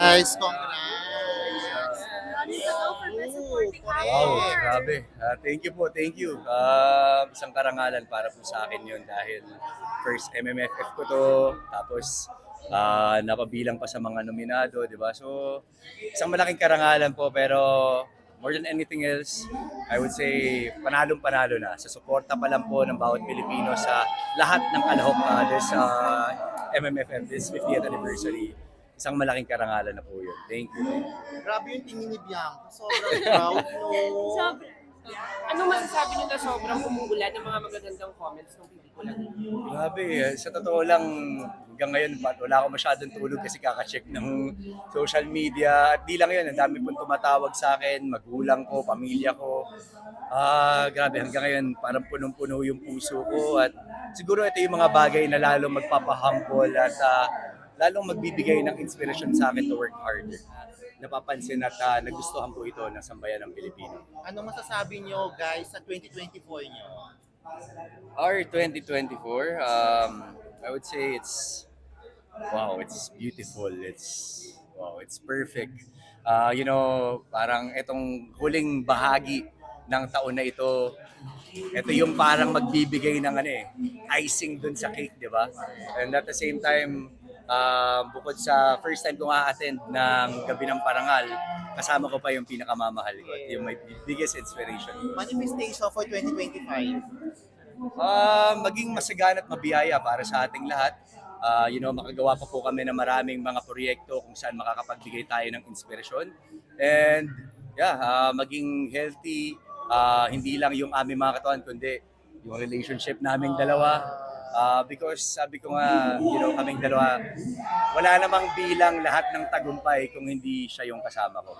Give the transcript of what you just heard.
Guys, congrats! Wow, grabe. Thank you po, thank you. Isang karangalan para po sa akin yun dahil first MMFF ko to, tapos napabilang pa sa mga nominado, di ba? So, isang malaking karangalan po, pero more than anything else, I would say panalong-panalo na. Sa suporta pa lang po ng bawat Pilipino sa lahat ng kalahok this MMFF, this 50th anniversary. Isang malaking karangalan na po yun. Thank you. Grabe yung tingin ni Bianca. Sobrang proud, no? Sobrang. Ano masasabi niyo na sobrang umuulan ng mga magagandang comments ng pelikula? Grabe, sa totoo lang, hanggang ngayon, wala ako masyadong tulog kasi kaka-check ng social media. At di lang yun, ang dami pong tumatawag sa akin, magulang ko, pamilya ko. Grabe, hanggang ngayon, parang punong-puno yung puso ko. At siguro ito yung mga bagay na lalong magpapahumble at lalong magbibigay ng inspirasyon sa akin to work harder. Napapansin at nagustuhan po ito ng sambayan ng Pilipino. Ano masasabi nyo, guys, sa 2024 nyo? Our 2024, I would say it's beautiful. It's perfect. Parang itong huling bahagi ng taon na ito yung parang magbibigay ng icing dun sa cake, di ba? And at the same time, bukod sa first time kong a-attend ng Gabi ng Parangal, kasama ko pa yung pinakamamahal ko at yung my biggest inspiration. Manifestation for 2025. Maging masagana at mabiyaya para sa ating lahat. Makagawa pa po kami ng maraming mga proyekto kung saan makakapagbigay tayo ng inspirasyon. And maging healthy, hindi lang yung aming mga katawan, kundi yung relationship naming dalawa. Because sabi ko nga, kaming dalawa, wala namang bilang lahat ng tagumpay kung hindi siya yung kasama ko.